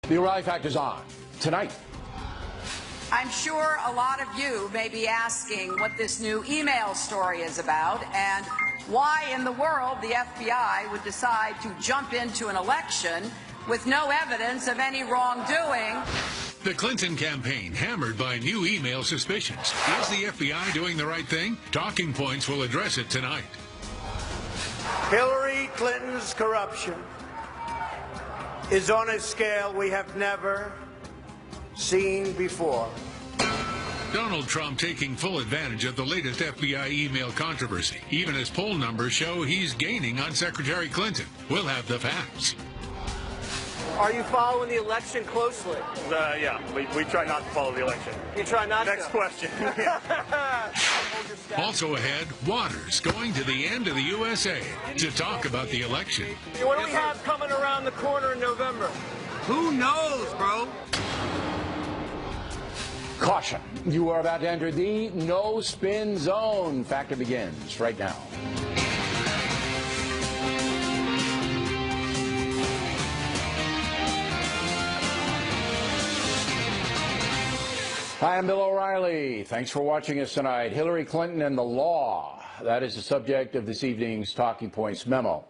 The O'Reilly Factor's on tonight. I'm sure a lot of you may be asking what this new email story is about and why in the world the FBI would decide to jump into an election with no evidence of any wrongdoing. The Clinton campaign hammered by new email suspicions. Is the FBI doing the right thing? Talking Points will address it tonight. Hillary Clinton's corruption is on a scale we have never seen before. Donald Trump taking full advantage of the latest FBI email controversy, even as poll numbers show he's gaining on Secretary Clinton. We'll have the facts. Are you following the election closely? Yeah, we try not to follow the election. You try not Next to? question. Also ahead, Waters going to the end of the USA to talk about the election. What do we have coming around the corner in November? Who knows, bro? Caution, you are about to enter the no-spin zone. Factor begins right now. Hi, I'm Bill O'Reilly. Thanks for watching us tonight. Hillary Clinton and the law. That is the subject of this evening's Talking Points memo.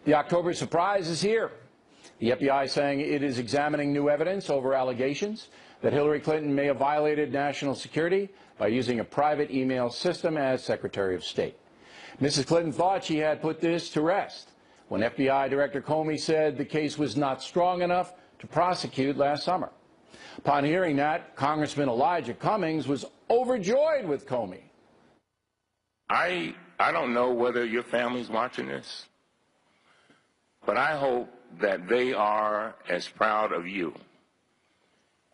The October surprise is here. The FBI saying it is examining new evidence over allegations that Hillary Clinton may have violated national security by using a private email system as Secretary of State. Mrs. Clinton thought she had put this to rest when FBI Director Comey said the case was not strong enough to prosecute last summer. Upon hearing that, Congressman Elijah Cummings was overjoyed with Comey. I don't know whether your family's watching this, but I hope that they are as proud of you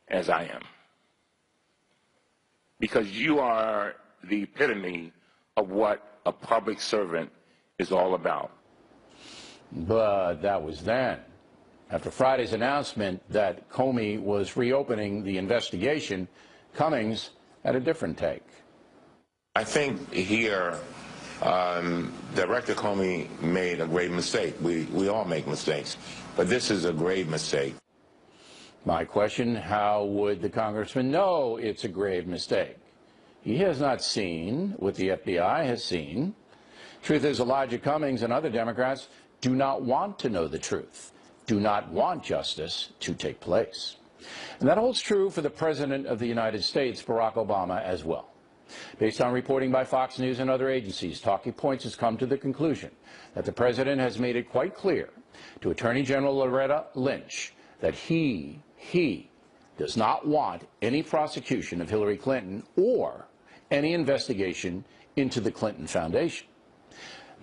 as I am, because you are the epitome of what a public servant is all about. But that was then. After Friday's announcement that Comey was reopening the investigation, Cummings had a different take. I think here Director Comey made a grave mistake. We all make mistakes, but this is a grave mistake. My question, how would the congressman know it's a grave mistake? He has not seen what the FBI has seen. Truth is, Elijah Cummings and other Democrats do not want to know the truth, do not want justice to take place. And that holds true for the President of the United States, Barack Obama, as well. Based on reporting by Fox News and other agencies, Talking Points has come to the conclusion that the President has made it quite clear to Attorney General Loretta Lynch that he does not want any prosecution of Hillary Clinton or any investigation into the Clinton Foundation.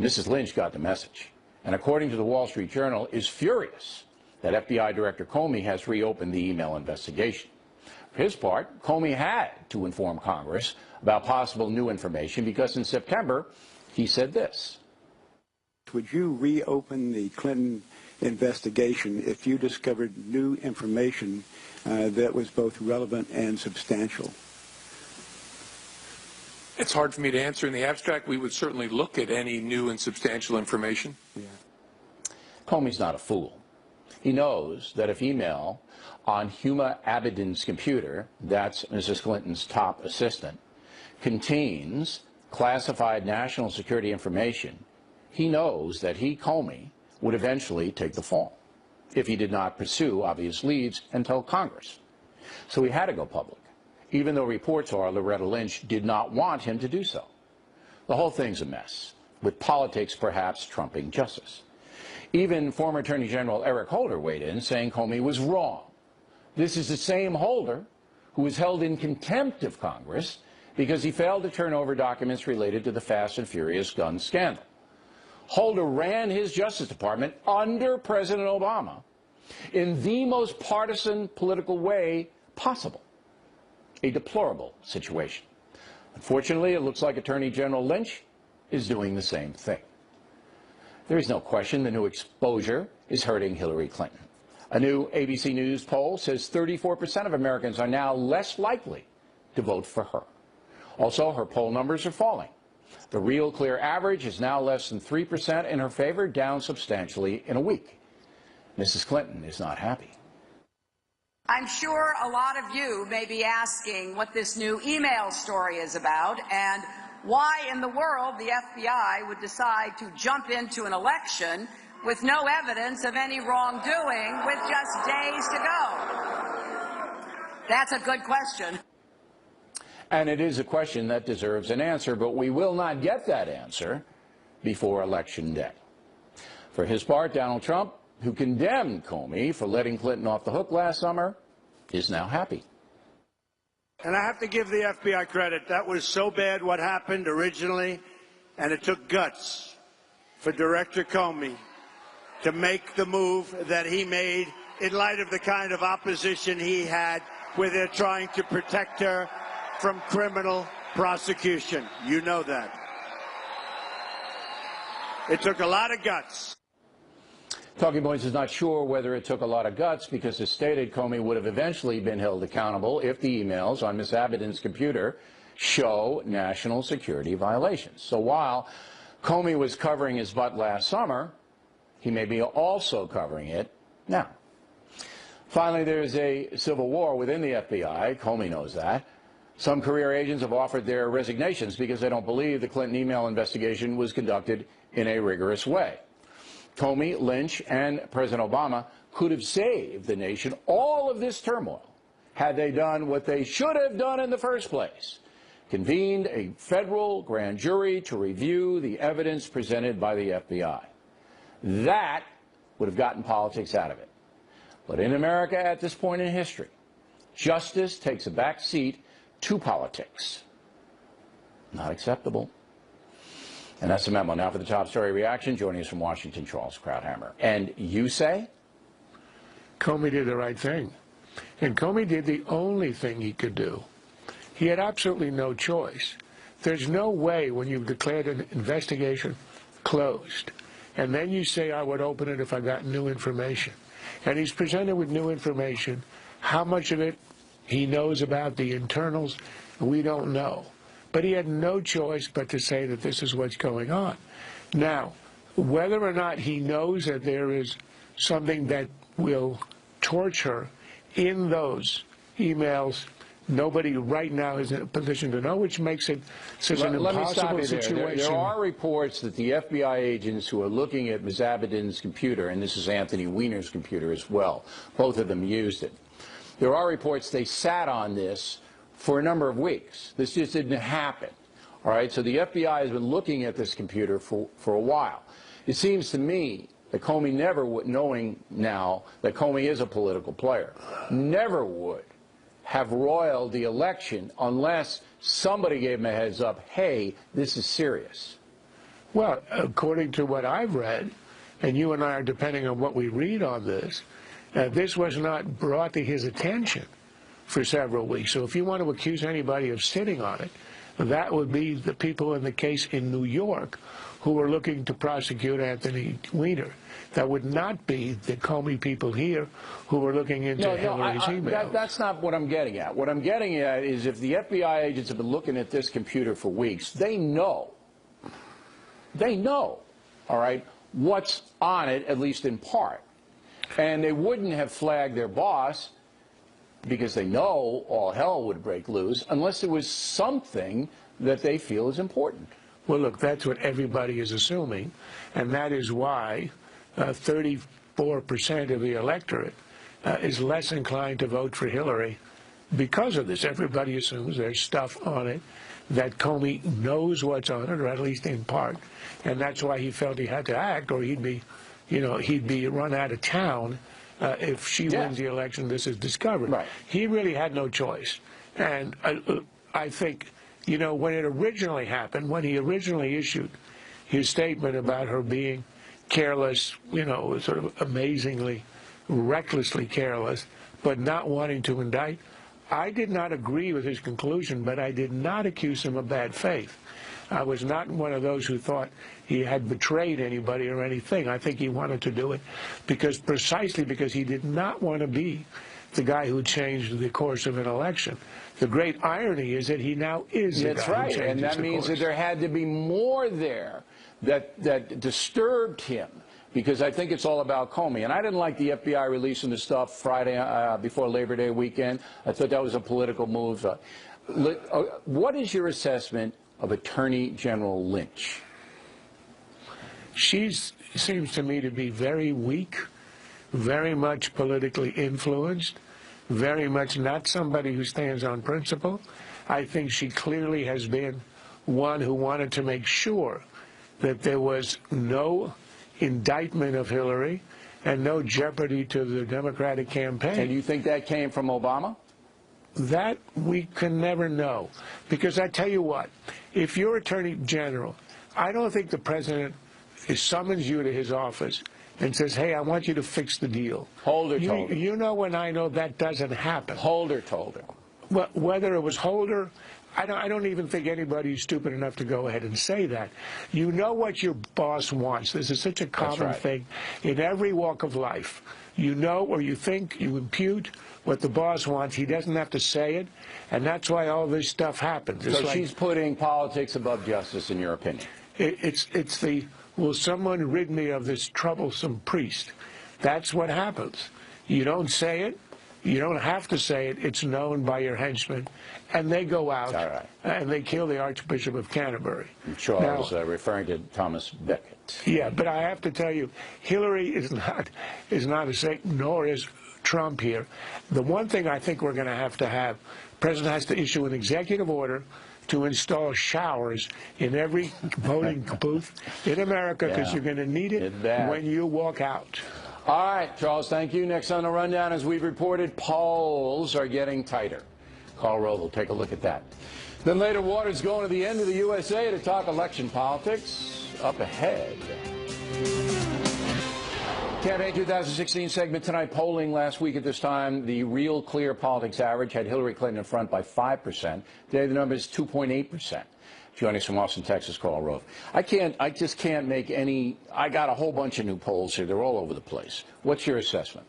Mrs. Lynch got the message, and according to the Wall Street Journal, is furious that FBI Director Comey has reopened the email investigation. For his part, Comey had to inform Congress about possible new information because in September he said this. Would you reopen the Clinton investigation if you discovered new information that was both relevant and substantial? It's hard for me to answer in the abstract. We would certainly look at any new and substantial information. Yeah. Comey's not a fool. He knows that if email on Huma Abedin's computer, that's Mrs. Clinton's top assistant, contains classified national security information, he knows that he, Comey, would eventually take the fall if he did not pursue obvious leads and tell Congress. So he had to go public, even though reports are Loretta Lynch did not want him to do so. The whole thing's a mess, with politics perhaps trumping justice. Even former Attorney General Eric Holder weighed in, saying Comey was wrong. This is the same Holder who was held in contempt of Congress because he failed to turn over documents related to the Fast and Furious gun scandal. Holder ran his Justice Department under President Obama in the most partisan political way possible. A deplorable situation. Unfortunately, it looks like Attorney General Lynch is doing the same thing. There is no question the new exposure is hurting Hillary Clinton. A new ABC News poll says 34% of Americans are now less likely to vote for her. Also, her poll numbers are falling. The real clear average is now less than 3% in her favor, down substantially in a week. Mrs. Clinton is not happy. I'm sure a lot of you may be asking what this new email story is about and why in the world the FBI would decide to jump into an election with no evidence of any wrongdoing with just days to go. That's a good question. And it is a question that deserves an answer, but we will not get that answer before Election Day. For his part, Donald Trump, who condemned Comey for letting Clinton off the hook last summer, is now happy. And I have to give the FBI credit. That was so bad what happened originally, and it took guts for Director Comey to make the move that he made in light of the kind of opposition he had, where they're trying to protect her from criminal prosecution. You know that. It took a lot of guts. Talking Points is not sure whether it took a lot of guts because, as stated, Comey would have eventually been held accountable if the emails on Ms. Abiden's computer show national security violations. So while Comey was covering his butt last summer, he may be also covering it now. Finally, there is a civil war within the FBI. Comey knows that. Some career agents have offered their resignations because they don't believe the Clinton email investigation was conducted in a rigorous way. Comey, Lynch, and President Obama could have saved the nation all of this turmoil had they done what they should have done in the first place: convened a federal grand jury to review the evidence presented by the FBI. That would have gotten politics out of it. But in America at this point in history, justice takes a back seat to politics. Not acceptable. And that's the memo. Now for the top story reaction, joining us from Washington, Charles Krauthammer. And you say? Comey did the right thing. And Comey did the only thing he could do. He had absolutely no choice. There's no way when you've declared an investigation closed, and then you say, I would open it if I got new information. And he's presented with new information. How much of it he knows about the internals, we don't know. But he had no choice but to say that this is what's going on. Now, whether or not he knows that there is something that will torture in those emails, nobody right now is in a position to know, which makes it such an impossible situation. There are reports that the FBI agents who are looking at Ms. Abiden's computer, and this is Anthony Weiner's computer as well, both of them used it. There are reports they sat on this for a number of weeks. This just didn't happen. All right, so the FBI has been looking at this computer for a while. It seems to me that Comey never would, knowing now that Comey is a political player, never would have roiled the election unless somebody gave him a heads up, hey, this is serious. Well, according to what I've read, and you and I are depending on what we read on this, this was not brought to his attention for several weeks. So if you want to accuse anybody of sitting on it, that would be the people in the case in New York who were looking to prosecute Anthony Weiner. That would not be the Comey people here who were looking into Hillary's emails. That's not what I'm getting at. What I'm getting at is if the FBI agents have been looking at this computer for weeks, they know, all right, what's on it, at least in part. And they wouldn't have flagged their boss because they know all hell would break loose unless there was something that they feel is important. Well, look, that's what everybody is assuming, and that is why 34% of the electorate is less inclined to vote for Hillary because of this. Everybody assumes there's stuff on it that Comey knows what's on it, or at least in part, and that's why he felt he had to act, or he'd be run out of town if she wins the election. This is discovered. Right. He really had no choice, and I think, you know, when it originally happened, when he originally issued his statement about her being careless, you know, sort of amazingly, recklessly careless, but not wanting to indict, I did not agree with his conclusion, but I did not accuse him of bad faith. I was not one of those who thought he had betrayed anybody or anything. I think he wanted to do it precisely because he did not want to be the guy who changed the course of an election. The great irony is that he now is the guy who changes the course. That's right, and that means that there had to be more there that disturbed him because I think it's all about Comey. And I didn't like the FBI releasing the stuff Friday before Labor Day weekend. I thought that was a political move. What is your assessment of Attorney General Lynch? She seems to me to be very weak, very much politically influenced, very much not somebody who stands on principle. I think she clearly has been one who wanted to make sure that there was no indictment of Hillary and no jeopardy to the Democratic campaign. And you think that came from Obama? That we can never know. Because I tell you what, if you're Attorney General, I don't think the President summons you to his office and says, hey, I want you to fix the deal. Holder told her. You know, when I know that doesn't happen. Holder told her. Well, whether it was Holder, I don't even think anybody's stupid enough to go ahead and say that. You know what your boss wants. This is such a common thing in every walk of life. You know, or you think, you impute what the boss wants. He doesn't have to say it, and that's why all this stuff happens. So she's putting politics above justice, in your opinion? It's the, will someone rid me of this troublesome priest? That's what happens. You don't say it. You don't have to say it. It's known by your henchmen. And they go out and they kill the Archbishop of Canterbury. Charles, referring to Thomas Becket. Yeah, but I have to tell you, Hillary is not a Satan, nor is Trump here. The one thing I think we're going to have, the President has to issue an executive order to install showers in every voting booth in America, because you're going to need it when you walk out. All right, Charles, thank you. Next on the rundown, as we've reported, polls are getting tighter. Carl Rove will take a look at that. Then later, Waters going to the end of the USA to talk election politics. Up ahead. Campaign 2016 segment tonight. Polling last week at this time, the Real Clear Politics average had Hillary Clinton in front by 5%. Today, the number is 2.8%. Joining us from Austin, Texas, Carl Rove. I just can't make any. I got a whole bunch of new polls here. They're all over the place. What's your assessment?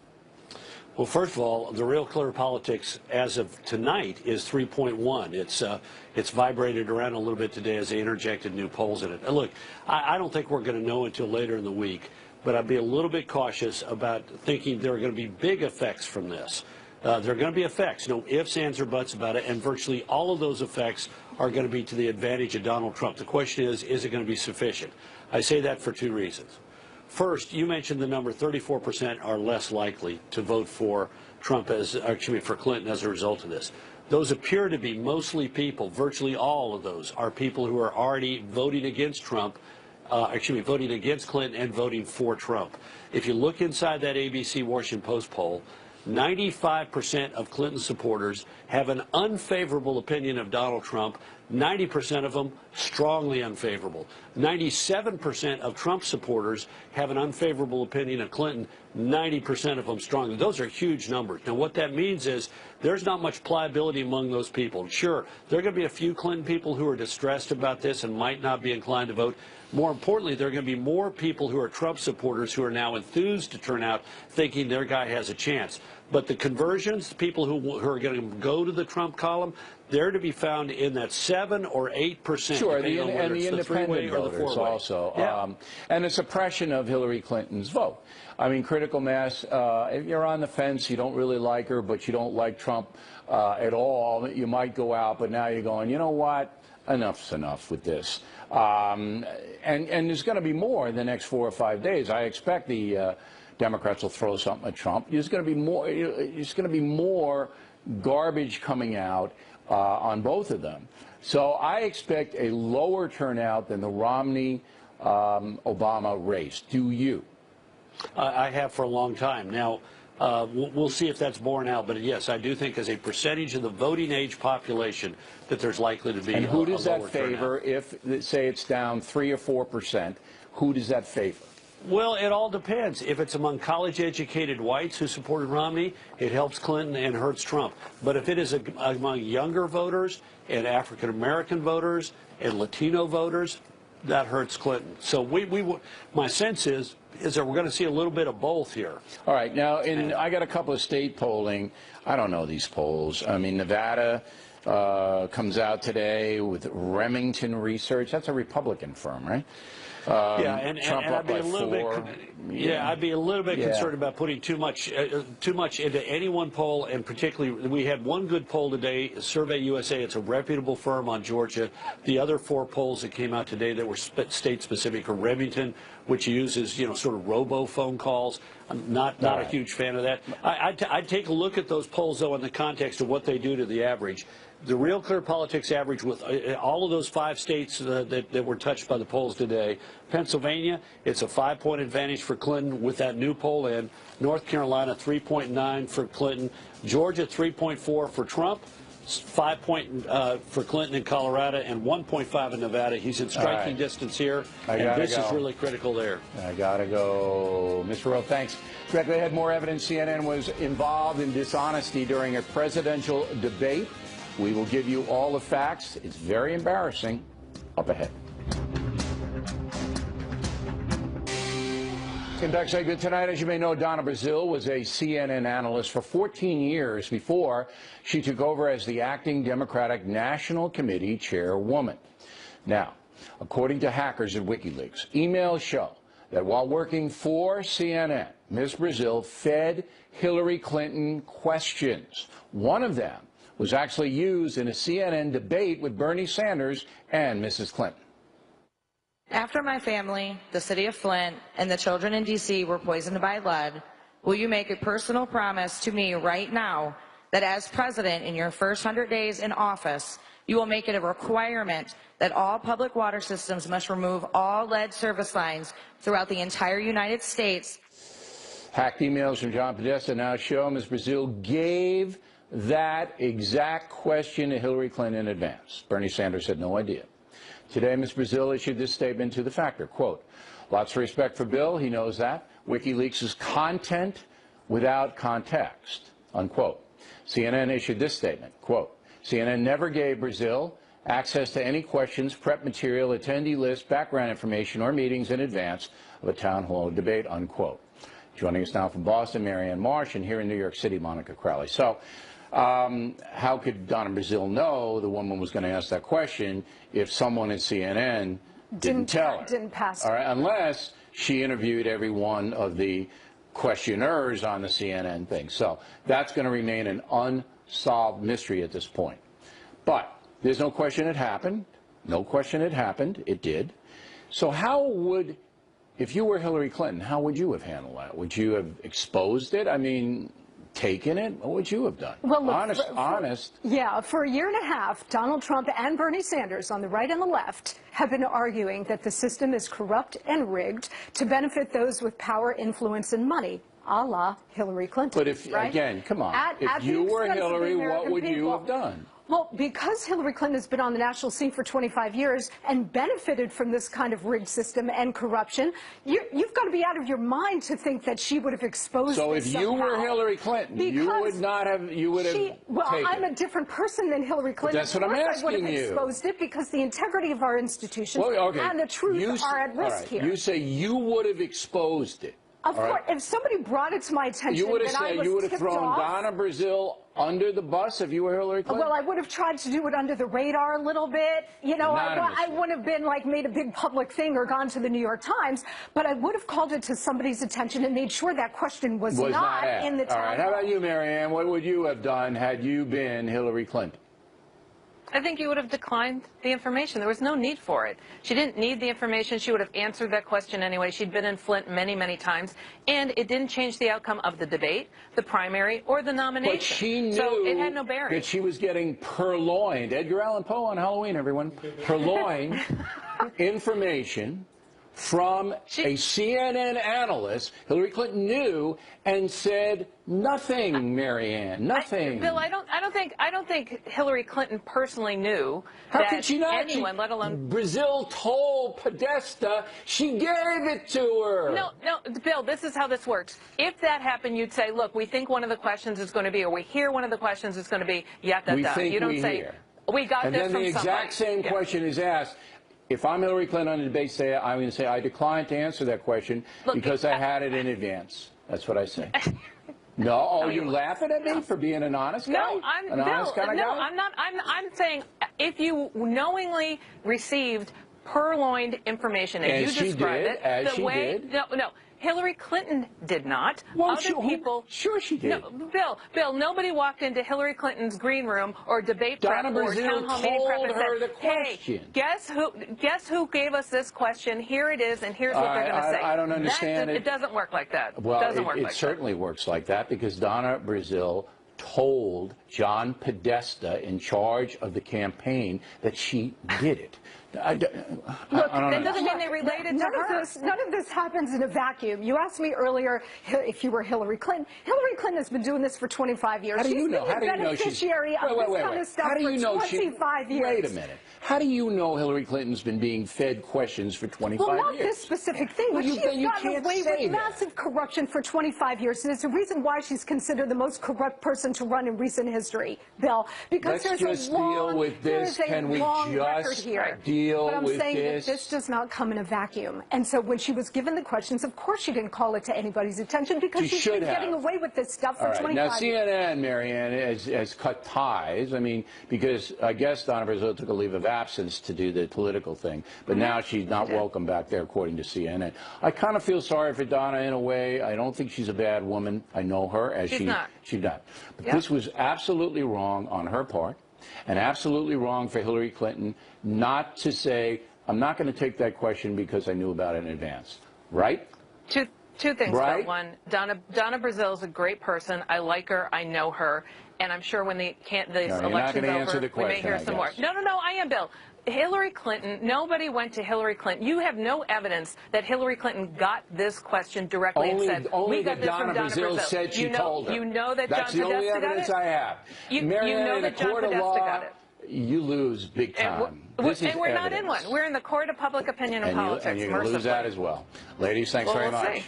Well, first of all, the Real Clear Politics as of tonight is 3.1. It's vibrated around a little bit today as they interjected new polls in it. And look, I don't think we're going to know until later in the week, but I'd be a little bit cautious about thinking there are going to be big effects from this. There are going to be effects, no ifs, ands, or buts about it, and virtually all of those effects are going to be to the advantage of Donald Trump. The question is it going to be sufficient? I say that for two reasons. First, you mentioned the number 34% are less likely to vote for Trump for Clinton as a result of this. Those appear to be mostly people, virtually all of those are people who are already voting against Trump, voting against Clinton and voting for Trump. If you look inside that ABC Washington Post poll, 95% of Clinton supporters have an unfavorable opinion of Donald Trump. 90% of them strongly unfavorable. 97% of Trump supporters have an unfavorable opinion of Clinton. 90% of them strongly. Those are huge numbers. Now, what that means is there's not much pliability among those people. Sure, there are going to be a few Clinton people who are distressed about this and might not be inclined to vote. More importantly, there are going to be more people who are Trump supporters who are now enthused to turn out thinking their guy has a chance. But the conversions, the people who are going to go to the Trump column, they're to be found in that 7 or 8%. Sure, and the independent voters also. Yeah. And a suppression of Hillary Clinton's vote. I mean, critical mass, if you're on the fence, you don't really like her, but you don't like Trump at all, you might go out, but now you're going, you know what, enough's enough with this. And there's going to be more in the next 4 or 5 days. I expect the Democrats will throw something at Trump. There's going to be more. There's going to be more garbage coming out on both of them. So I expect a lower turnout than the Romney-Obama race. Do you? I have for a long time. Now, we'll see if that's borne out. But yes, I do think as a percentage of the voting age population that there's likely to be and who does that favor? If, say, it's down 3 or 4%, who does that favor? Well, it all depends. If it's among college-educated whites who supported Romney, it helps Clinton and hurts Trump. But if it is among younger voters and African-American voters and Latino voters, that hurts Clinton. So my sense is that we're going to see a little bit of both here. All right. Now, I got a couple of state polling. I don't know these polls. I mean, Nevada comes out today with Remington Research. That's a Republican firm, right? and Trump I'd be a little bit, I'd be a little bit concerned about putting too much into any one poll, and particularly we had one good poll today, Survey USA. It's a reputable firm on Georgia. The other 4 polls that came out today that were state specific are Remington, which uses sort of robo phone calls. I'm not a huge fan of that. I'd take a look at those polls though in the context of what they do to the average. The Real Clear Politics average with all of those 5 states that were touched by the polls today. Pennsylvania, it's a 5-point advantage for Clinton with that new poll in. North Carolina, 3.9 for Clinton. Georgia, 3.4 for Trump. 5 point for Clinton in Colorado and 1.5 in Nevada. He's in striking distance here, and this is really critical there. I gotta go. Mr. Rowe, thanks. Directly ahead, more evidence CNN was involved in dishonesty during a presidential debate. We will give you all the facts. It's very embarrassing. Up ahead. In Back segment tonight, as you may know, Donna Brazile was a CNN analyst for 14 years before she took over as the acting Democratic National Committee chairwoman. Now, according to hackers at WikiLeaks, emails show that while working for CNN, Ms. Brazile fed Hillary Clinton questions. One of them was actually used in a CNN debate with Bernie Sanders and Mrs. Clinton. After my family, the city of Flint, and the children in D.C. were poisoned by lead, will you make a personal promise to me right now that as president in your first 100 days in office, you will make it a requirement that all public water systems must remove all lead service lines throughout the entire United States? Hacked emails from John Podesta now show Ms. Brazile gave that exact question to Hillary Clinton in advance. Bernie Sanders had no idea. Today, Ms. Brazile issued this statement to the Factor, quote, lots of respect for Bill, he knows that. WikiLeaks is content without context, unquote. CNN issued this statement, quote, CNN never gave Brazile access to any questions, prep material, attendee list, background information, or meetings in advance of a town hall debate, unquote. Joining us now from Boston, Marianne Marsh, and here in New York City, Monica Crowley. So, how could Donna Brazile know the woman was going to ask that question if someone at CNN didn't tell her? Didn't pass. All right, unless she interviewed every one of the questioners on the CNN thing. So that's going to remain an unsolved mystery at this point. But there's no question it happened. No question it happened. It did. So how would, if you were Hillary Clinton, how would you have handled that? Would you have exposed it? I mean, taken it? What would you have done? Well, look, honest. Yeah, for a year and a half, Donald Trump and Bernie Sanders on the right and the left have been arguing that the system is corrupt and rigged to benefit those with power, influence, and money, a la Hillary Clinton. But if, right? again, come on, if you were Hillary, what would you have done? Well, because Hillary Clinton has been on the national scene for 25 years and benefited from this kind of rigged system and corruption, you've got to be out of your mind to think that she would have exposed So this if you were Hillary Clinton, you would not have, you would have Well, taken I'm a different person than Hillary Clinton. That's what I'm asking I would have you. exposed it because the integrity of our institutions and the truth are at risk here. You say you would have exposed it. Of course, if somebody brought it to my attention, you would have that said you would have thrown Donna Brazile under the bus if you were Hillary Clinton? Well, I would have tried to do it under the radar a little bit. You know, I wouldn't have been like made a big public thing or gone to the New York Times, but I would have called it to somebody's attention and made sure that question was not in the town. All right, how about you, Marianne? What would you have done had you been Hillary Clinton? I think you would have declined the information. There was no need for it. She didn't need the information. She would have answered that question anyway. She'd been in Flint many, many times, and it didn't change the outcome of the debate, the primary, or the nomination. But she knew so it had no bearing. that she was getting purloined. Edgar Allan Poe on Halloween, everyone. Purloined information from a CNN analyst. Hillary Clinton knew and said nothing, Marianne, nothing. Bill, I don't think Hillary Clinton personally knew How could she not? anyone, let alone Brazile told Podesta she gave it to her. No, Bill, this is how this works. If that happened, you'd say, look, we think one of the questions is going to be, or we hear one of the questions is going to be, We think you don't we say, hear. we got and this then from the exact same question is asked. If I'm Hillary Clinton on the debate stage, I'm going to say I declined to answer that question because I had it in advance. That's what I say. No, you laughing at me for being an honest guy? No, honest kind of guy? I'm not. I'm saying if you knowingly received purloined information, and you describe it the way. No. Hillary Clinton did not. Well, Other people. Sure she did. No, Bill, nobody walked into Hillary Clinton's green room or debate prep or town hall meeting prep and said, hey, guess who gave us this question? Here it is, and here's what they're going to say. I don't understand it. It doesn't work like that. Well, it certainly works like that because Donna Brazile told John Podesta, in charge of the campaign, that she did it. Look, that doesn't mean they related to her. None of this happens in a vacuum. You asked me earlier if you were Hillary Clinton. Hillary Clinton has been doing this for 25 years. How do you know? She's been a beneficiary of this kind of stuff for 25 years. Wait a minute. How do you know Hillary Clinton's been being fed questions for 25 years? Well, not this specific thing, but she's gotten away with massive corruption for 25 years. And it's the reason why she's considered the most corrupt person to run in recent history, Bill. Because Let's just deal with this. Can we just deal But I'm with saying this? that this does not come in a vacuum. And so when she was given the questions, of course she didn't call it to anybody's attention because she's been getting away with this stuff for 25 Now, years. CNN, Marianne, has cut ties. I mean, because I guess Donna Brazile took a leave of absence to do the political thing. But now she's not welcome back there, according to CNN. I kind of feel sorry for Donna in a way. I don't think she's a bad woman. I know her as she's not. But this was absolutely wrong on her part. And absolutely wrong for Hillary Clinton not to say, I'm not going to take that question because I knew about it in advance. Right? Two things. Right? One, Donna Brazile is a great person. I like her. I know her. And I'm sure when the election's over, we may hear some more. No, I am, Bill. Hillary Clinton, nobody went to Hillary Clinton. You have no evidence that Hillary Clinton got this question directly and said, we got this from Donna Brazile. Said she told her. You know that That's John the only Podesta evidence got it? I have. You know that John Podesta got it. You lose big time. And we're not in one. We're in the court of public opinion and politics. And you're going to lose that as well. Ladies, thanks very much.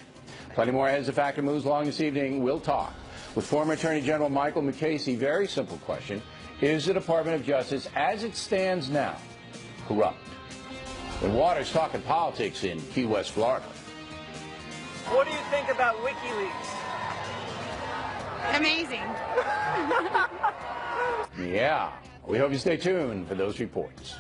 Plenty more Heads of Factor moves along this evening. We'll talk with former Attorney General Michael McCasey. Very simple question. Is the Department of Justice, as it stands now, corrupt? When Waters talking politics in Key West, Florida. What do you think about WikiLeaks? Amazing. Yeah. We hope you stay tuned for those reports.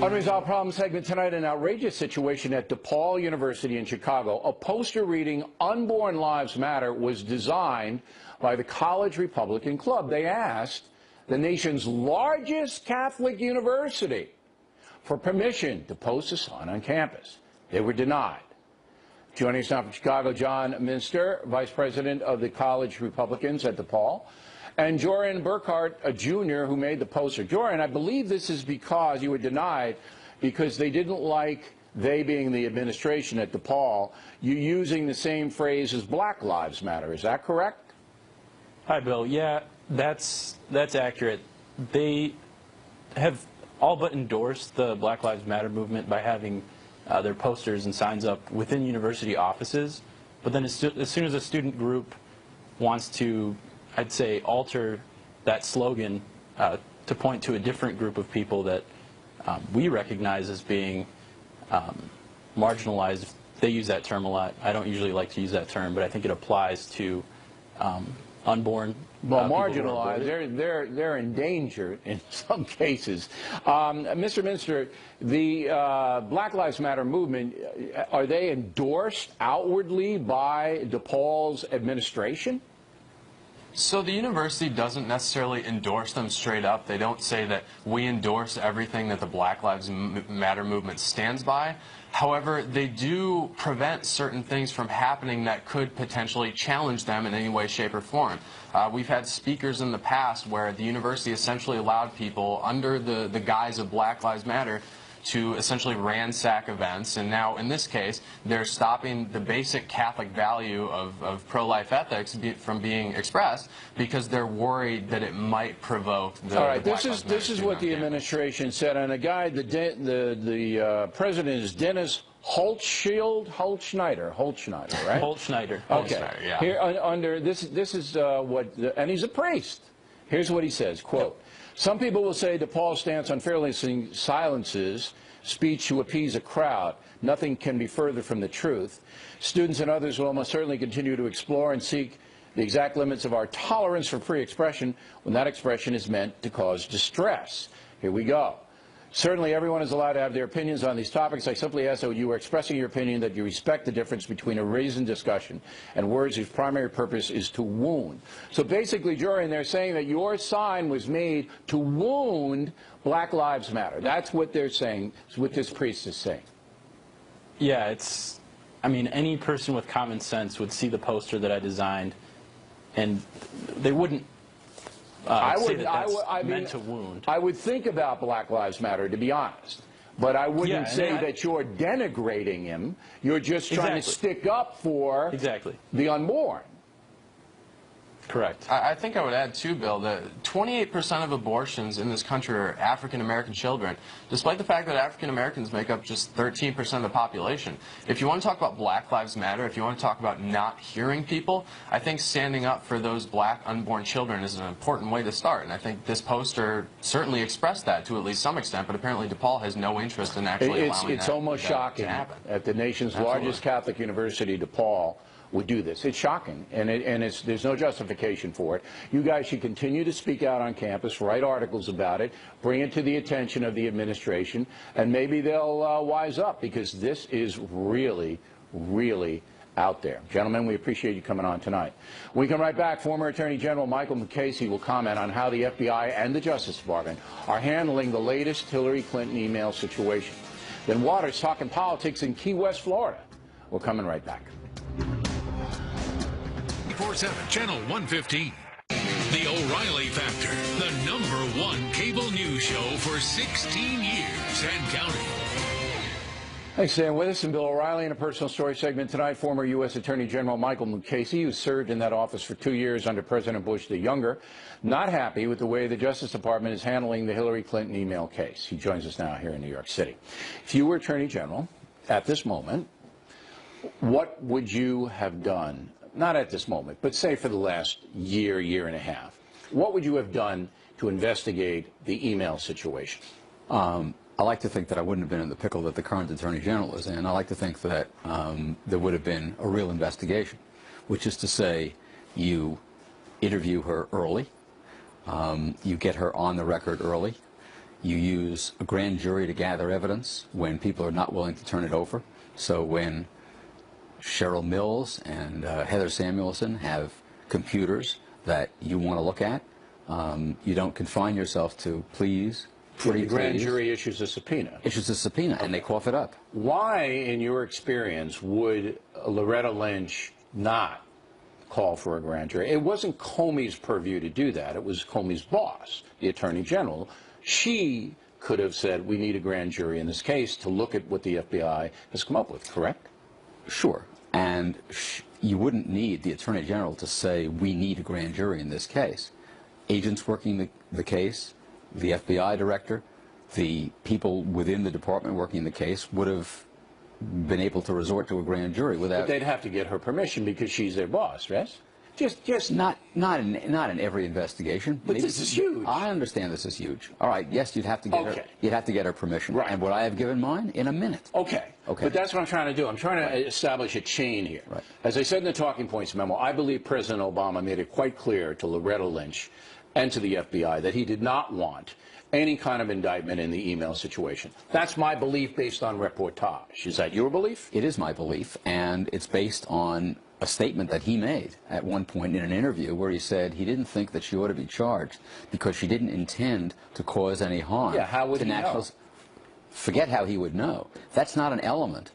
Unresolved Problem segment tonight, an outrageous situation at DePaul University in Chicago. A poster reading Unborn Lives Matter was designed by the College Republican Club. They asked the nation's largest Catholic university for permission to post a sign on campus. They were denied. Joining us now from Chicago, John Minster, Vice President of the College Republicans at DePaul, and Joran Burkhart, a junior who made the poster. Joran, I believe this is because you were denied because they didn't like, they being the administration at DePaul, you using the same phrase as Black Lives Matter. Is that correct? Hi, Bill. Yeah, that's accurate. They have all but endorsed the Black Lives Matter movement by having their posters and signs up within university offices. But then as soon as a student group wants to, I'd say, alter that slogan to point to a different group of people that we recognize as being marginalized, they use that term a lot. I don't usually like to use that term, but I think it applies to unborn. Well, marginalized, they're endangered in some cases. Mr. Minster, the Black Lives Matter movement, are they endorsed outwardly by DePaul's administration? So the university doesn't necessarily endorse them straight up. They don't say that we endorse everything that the Black Lives Matter movement stands by. However, they do prevent certain things from happening that could potentially challenge them in any way, shape, or form. We've had speakers in the past where the university essentially allowed people under the guise of Black Lives Matter to essentially ransack events, and now in this case they're stopping the basic Catholic value of pro-life ethics from being expressed because they're worried that it might provoke the All right, the this is what the administration said, and a guy, the president is Dennis Holtschneider, right? Holtschneider. Okay. Yeah. Here under this is and he's a priest. Here's what he says, quote, "Some people will say DePaul's stance unfairly silences speech to appease a crowd. Nothing can be further from the truth. Students and others will almost certainly continue to explore and seek the exact limits of our tolerance for free expression when that expression is meant to cause distress. Here we go. Certainly everyone is allowed to have their opinions on these topics. I simply ask that you are expressing your opinion that you respect the difference between a reasoned discussion and words whose primary purpose is to wound. So basically, Jorian, they're saying that your sign was made to wound Black Lives Matter. That's what they're saying, what this priest is saying. Yeah, I mean, any person with common sense would see the poster that I designed, and they wouldn't say that that's meant to wound. I would think about Black Lives Matter, to be honest. But I wouldn't say that you're denigrating him. You're just trying to stick up for the unborn. Correct. I think I would add, too, Bill, that 28% of abortions in this country are African-American children, despite the fact that African-Americans make up just 13% of the population. If you want to talk about Black Lives Matter, if you want to talk about not hearing people, I think standing up for those black unborn children is an important way to start. And I think this poster certainly expressed that to at least some extent, but apparently DePaul has no interest in actually allowing It's almost shocking at the nation's largest Catholic university, DePaul, would do this. It's shocking, and there's no justification for it. You guys should continue to speak out on campus, write articles about it, bring it to the attention of the administration, and maybe they'll wise up, because this is really, really out there. Gentlemen, we appreciate you coming on tonight. When we come right back, former Attorney General Michael Mukasey will comment on how the FBI and the Justice Department are handling the latest Hillary Clinton email situation. Then Waters talking politics in Key West, Florida. We're coming right back. 24/7, Channel 115. The O'Reilly Factor, the #1 cable news show for 16 years and counting. Thanks for staying with us. And Bill O'Reilly in a personal story segment tonight. Former U.S. Attorney General Michael Mukasey, who served in that office for 2 years under President Bush the Younger, not happy with the way the Justice Department is handling the Hillary Clinton email case. He joins us now here in New York City. If you were Attorney General at this moment, what would you have done? Not at this moment, but say for the last year, year and a half. What would you have done to investigate the email situation? I like to think that I wouldn't have been in the pickle that the current Attorney General is in. I like to think that there would have been a real investigation, which is to say you interview her early, you get her on the record early, you use a grand jury to gather evidence when people are not willing to turn it over. So when Cheryl Mills and Heather Samuelson have computers that you want to look at, you don't confine yourself to please. The grand jury issues a subpoena. Issues a subpoena, and they cough it up. Why, in your experience, would Loretta Lynch not call for a grand jury? It wasn't Comey's purview to do that. It was Comey's boss, the Attorney General. She could have said, we need a grand jury in this case to look at what the FBI has come up with, correct? Sure. And you wouldn't need the Attorney General to say, we need a grand jury in this case. Agents working the case, the FBI director, the people within the department working the case would have been able to resort to a grand jury without... But they'd have to get her permission because she's their boss, right? Just not in every investigation. But this is huge. I understand this is huge. All right, yes, you'd have to get her. You'd have to get her permission. Right. And would I have given mine? In a minute. Okay. But that's what I'm trying to do. I'm trying to establish a chain here. Right. As I said in the talking points memo, I believe President Obama made it quite clear to Loretta Lynch and to the FBI that he did not want any kind of indictment in the email situation. That's my belief based on reportage. Is that your belief? It is my belief, and it's based on a statement that he made at one point in an interview where he said he didn't think that she ought to be charged because she didn't intend to cause any harm. Yeah, how would he know? Forget how he would know. That's not an element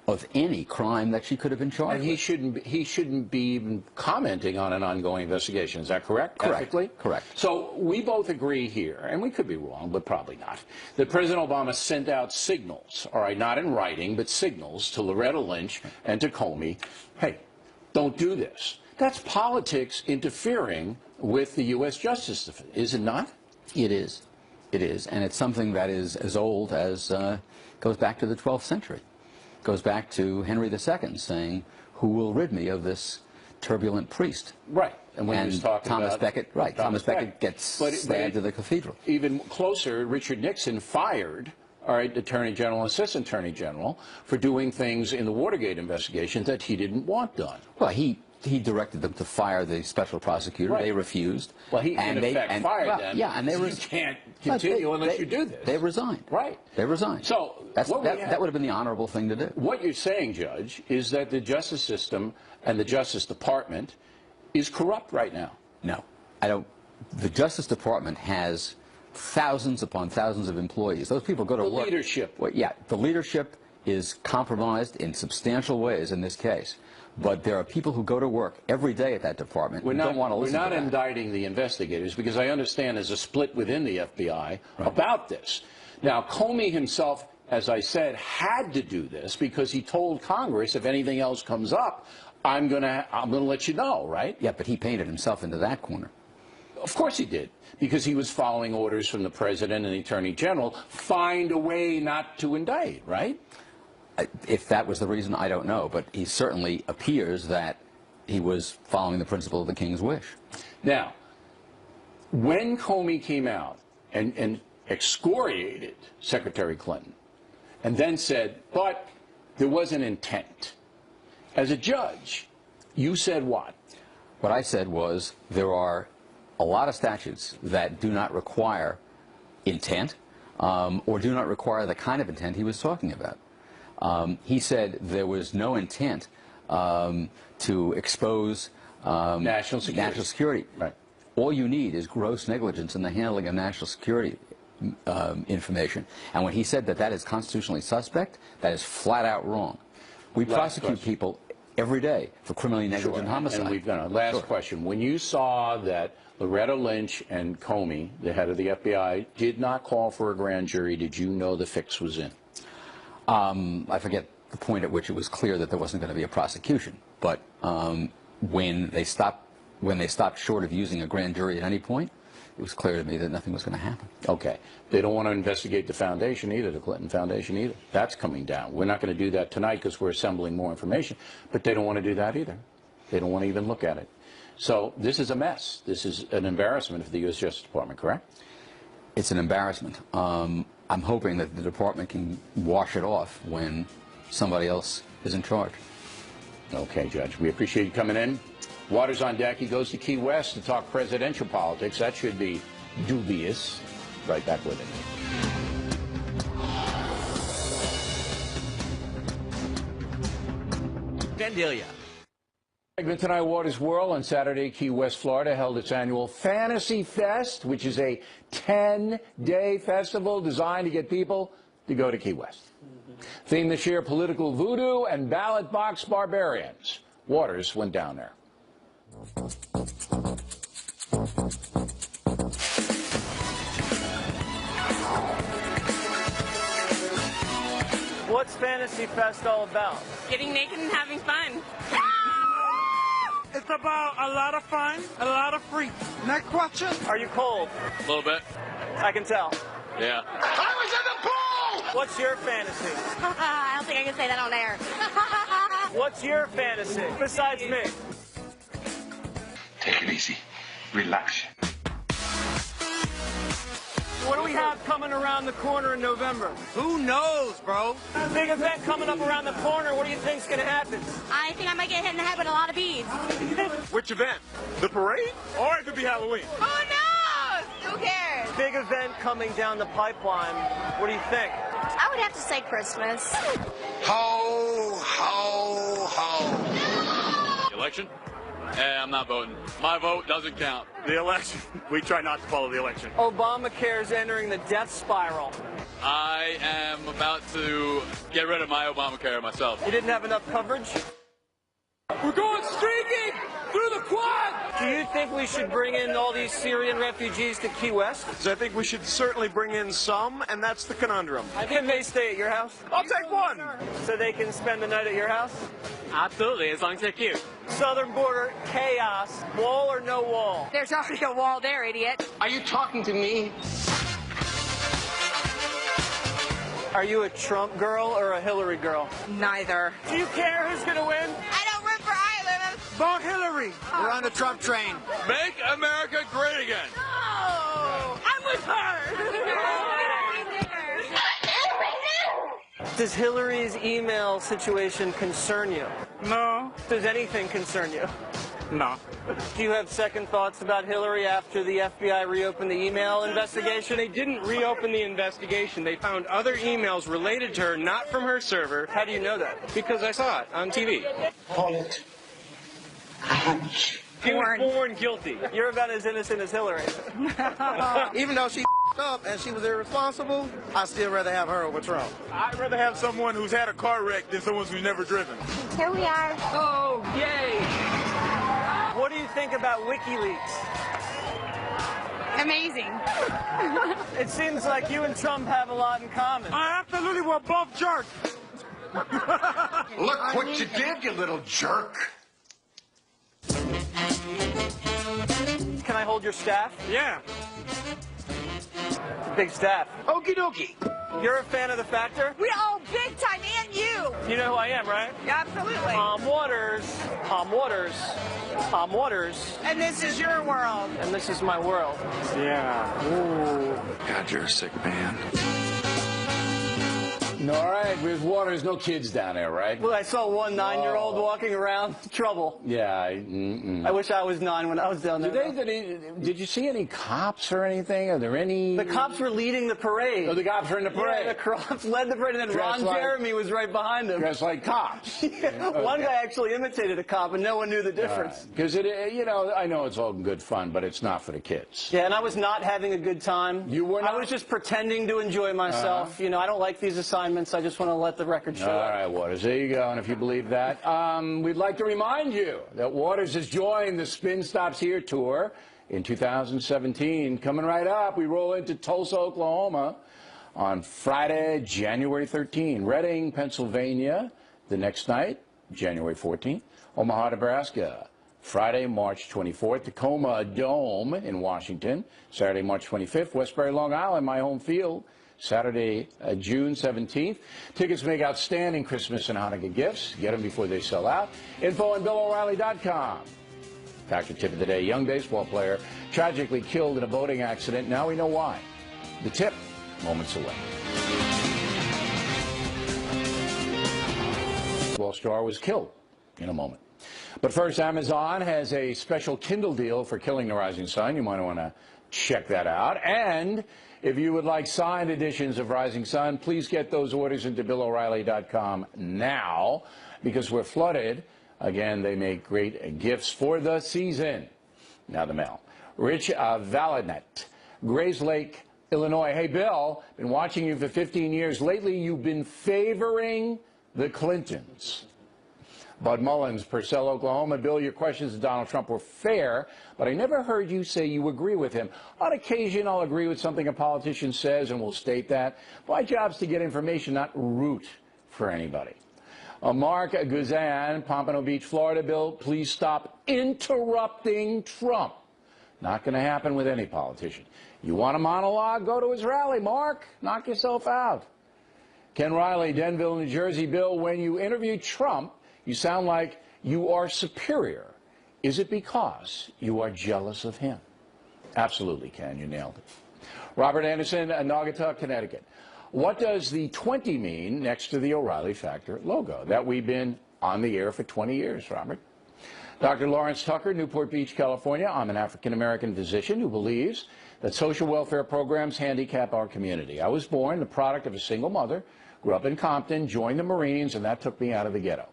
of any crime that she could have been charged with. And he shouldn't be even commenting on an ongoing investigation. Is that correct? Correct. Ethically? Correct. So we both agree here, and we could be wrong, but probably not, that President Obama sent out signals, all right, not in writing, but signals to Loretta Lynch and to Comey, hey, don't do this. That's politics interfering with the U.S. Justice System, is it not? It is. It is, and it's something that is as old as, goes back to the 12th century. Goes back to Henry II saying, who will rid me of this turbulent priest? Right. And when he was talking Thomas about Becket, right, Thomas Becket gets stabbed to the cathedral. Even closer, Richard Nixon fired, all right, Attorney General and Assistant Attorney General for doing things in the Watergate investigation that he didn't want done. Well, he he directed them to fire the special prosecutor. Right. They refused. Well, he in effect fired them. Yeah, and you can't continue unless you do this. They resigned. Right. They resigned. So that would have been the honorable thing to do. What you're saying, Judge, is that the justice system and the Justice Department is corrupt right now. No, I don't. The Justice Department has thousands upon thousands of employees. Those people go to work. The leadership. Well, yeah, the leadership is compromised in substantial ways in this case. But there are people who go to work every day at that department who don't want to listen to that. We're not indicting the investigators because I understand there's a split within the FBI about this. Now, Comey himself, as I said, had to do this because he told Congress if anything else comes up, I'm gonna let you know, right? Yeah, but he painted himself into that corner. Of course he did, because he was following orders from the President and the Attorney General, find a way not to indict, right? If that was the reason, I don't know, but he certainly appears that he was following the principle of the King's wish. Now, when Comey came out and excoriated Secretary Clinton and then said, but there was an intent, as a judge, you said what? What I said was there are a lot of statutes that do not require intent or do not require the kind of intent he was talking about. He said there was no intent to expose national security. Right. All you need is gross negligence in the handling of national security information. And when he said that that is constitutionally suspect, that is flat out wrong. We prosecute people every day for criminally negligent homicide. And we've done it. Last question. When you saw that Loretta Lynch and Comey, the head of the FBI, did not call for a grand jury, did you know the fix was in? I forget the point at which it was clear that there wasn't going to be a prosecution. But when they stopped short of using a grand jury at any point, it was clear to me that nothing was going to happen. Okay. They don't want to investigate the foundation either, the Clinton Foundation either. That's coming down. We're not going to do that tonight because we're assembling more information. But they don't want to do that either. They don't want to even look at it. So this is a mess. This is an embarrassment for the U.S. Justice Department, correct? It's an embarrassment. I'm hoping that the department can wash it off when somebody else is in charge. Okay, Judge. We appreciate you coming in. Water's on deck. He goes to Key West to talk presidential politics. That should be dubious. Right back with it. Vandalia. Segment tonight, Waters World on Saturday, Key West, Florida, held its annual Fantasy Fest, which is a 10-day festival designed to get people to go to Key West. Theme this year, political voodoo and ballot box barbarians. Waters went down there. What's Fantasy Fest all about? Getting naked and having fun. It's about a lot of fun, a lot of freaks. Next question. Are you cold? A little bit. I can tell. Yeah. I was in the pool! What's your fantasy? I don't think I can say that on air. What's your fantasy, besides me? Take it easy. Relax. What do we have coming around the corner in November? Who knows, bro? Big event coming up around the corner. What do you think's going to happen? I think I might get hit in the head with a lot of beads. Which event? The parade? Or it could be Halloween. Who knows? Who cares? Big event coming down the pipeline. What do you think? I would have to say Christmas. Ho, ho, ho. The election? I'm not voting. My vote doesn't count. The election. We try not to follow the election. Obamacare is entering the death spiral. I am about to get rid of my Obamacare myself. You didn't have enough coverage? We're going streaking through the quad! Do you think we should bring in all these Syrian refugees to Key West? I think we should certainly bring in some, and that's the conundrum. Can they stay at your house? I'll take one! So they can spend the night at your house? Absolutely, as long as they're cute. Southern border, chaos. Wall or no wall? There's already a wall there, idiot. Are you talking to me? Are you a Trump girl or a Hillary girl? Neither. Do you care who's going to win? I don't root for either. Vote Hillary. We're on the Trump train. Make America great again. No! I'm with her! Does Hillary's email situation concern you? No. Does anything concern you? No. Do you have second thoughts about Hillary after the FBI reopened the email investigation? They didn't reopen the investigation. They found other emails related to her, not from her server. How do you know that? Because I saw it on TV. Call it a hunch. He was born guilty. You're about as innocent as Hillary. Even though she up and she was irresponsible, I still rather have her over Trump. I'd rather have someone who's had a car wreck than someone who's never driven. Here we are. Oh, yay! What do you think about WikiLeaks? Amazing. It seems like you and Trump have a lot in common. I absolutely were both jerks. Look what you did, you little jerk. Can I hold your staff? Yeah. It's a big staff. Okie dokie. You're a fan of The Factor? Big time, and you. You know who I am, right? Absolutely. Tom Waters. Tom Waters. Tom Waters. And this is your world. And this is my world. Yeah. Ooh. God, you're a sick man. All right, with Waters, no kids down there, right? Well, I saw one 9-year-old walking around. Trouble. Yeah. I wish I was 9 when I was down there. Did you see any cops or anything? Are there any? The cops were leading the parade. Oh, the cops were in the parade. Yeah, the cops led the parade, and then Ron Jeremy was right behind them. Dressed like cops. Okay. One guy actually imitated a cop, and no one knew the difference. Because I know it's all good fun, but it's not for the kids. Yeah, and I was not having a good time. You were not? I was just pretending to enjoy myself. I don't like these assignments. I just want to let the record show. All right, Waters, there you go. And if you believe that, we'd like to remind you that Waters has joined the Spin Stops Here tour in 2017. Coming right up, we roll into Tulsa, Oklahoma on Friday, January 13. Reading, Pennsylvania, the next night, January 14th. Omaha, Nebraska, Friday, March 24th. Tacoma Dome in Washington, Saturday, March 25th. Westbury, Long Island, my home field, Saturday, June 17th. Tickets make outstanding Christmas and Hanukkah gifts. Get them before they sell out. Info on BillO'Reilly.com. Factor tip of the day, young baseball player tragically killed in a boating accident. Now we know why. The tip, moments away. Baseball star was killed in a moment. But first, Amazon has a special Kindle deal for Killing the Rising Sun. You might want to check that out. And if you would like signed editions of Rising Sun, please get those orders into BillO'Reilly.com now, because we're flooded. Again, they make great gifts for the season. Now the mail. Rich Valanet, Grays Lake, Illinois. Hey, Bill, been watching you for 15 years. Lately, you've been favoring the Clintons. Bud Mullins, Purcell, Oklahoma. Bill, your questions to Donald Trump were fair, but I never heard you say you agree with him. On occasion, I'll agree with something a politician says, and we'll state that. My job's to get information, not root for anybody. Mark Guzan, Pompano Beach, Florida. Bill, please stop interrupting Trump. Not going to happen with any politician. You want a monologue? Go to his rally, Mark. Knock yourself out. Ken Riley, Denville, New Jersey. Bill, when you interview Trump, you sound like you are superior. Is it because you are jealous of him? Absolutely, Ken. You nailed it. Robert Anderson, Naugatuck, Connecticut. What does the 20 mean next to the O'Reilly Factor logo? That we've been on the air for 20 years, Robert. Dr. Lawrence Tucker, Newport Beach, California. I'm an African-American physician who believes that social welfare programs handicap our community. I was born the product of a single mother, grew up in Compton, joined the Marines, and that took me out of the ghetto.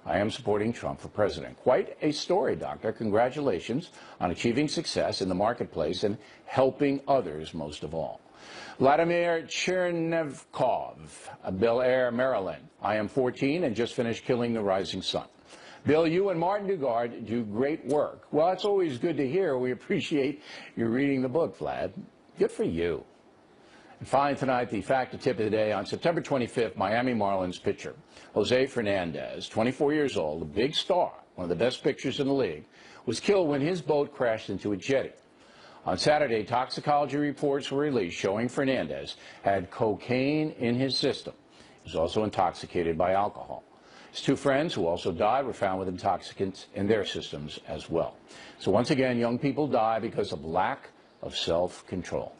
I am supporting Trump for president. Quite a story, Doctor. Congratulations on achieving success in the marketplace and helping others most of all. Vladimir Chernevkov, Bel Air, Maryland. I am 14 and just finished Killing the Rising Sun. Bill, you and Martin Dugard do great work. Well, it's always good to hear. We appreciate you reading the book, Vlad. Good for you. And finally tonight, the factor tip of the day. On September 25th, Miami Marlins pitcher Jose Fernandez, 24 years old, a big star, one of the best pitchers in the league, was killed when his boat crashed into a jetty. On Saturday, toxicology reports were released showing Fernandez had cocaine in his system. He was also intoxicated by alcohol. His two friends, who also died, were found with intoxicants in their systems as well. So once again, young people die because of lack of self-control.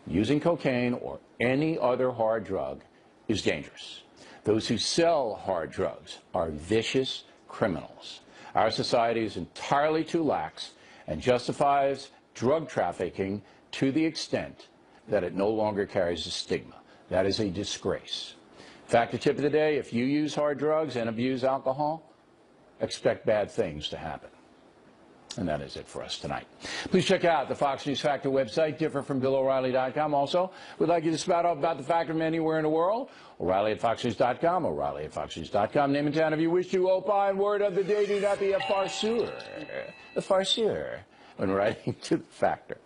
Using cocaine or any other hard drug is dangerous. Those who sell hard drugs are vicious criminals. Our society is entirely too lax and justifies drug trafficking to the extent that it no longer carries a stigma. That is a disgrace. Factor tip of the day, if you use hard drugs and abuse alcohol, expect bad things to happen. And that is it for us tonight. Please check out the Fox News Factor website, differentfrombillO'Reilly.com. Also, we'd like you to spout off about the Factor from anywhere in the world. O'Reilly at FoxNews.com, O'Reilly at FoxNews.com. Name and town if you wish to opine. Word of the day, do not be a farceur. A farceur when writing to the Factor.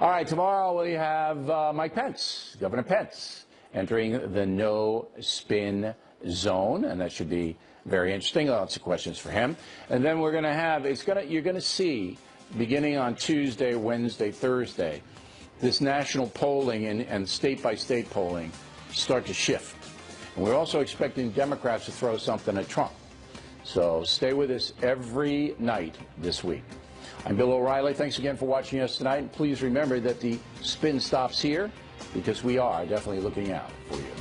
All right, tomorrow we have Mike Pence, Governor Pence, entering the no-spin zone, and that should be very interesting. Lots of questions for him. And then we're going to have, you're going to see, beginning on Tuesday, Wednesday, Thursday, this national polling and state-by-state polling start to shift. And we're also expecting Democrats to throw something at Trump. So stay with us every night this week. I'm Bill O'Reilly. Thanks again for watching us tonight. And please remember that the spin stops here because we are definitely looking out for you.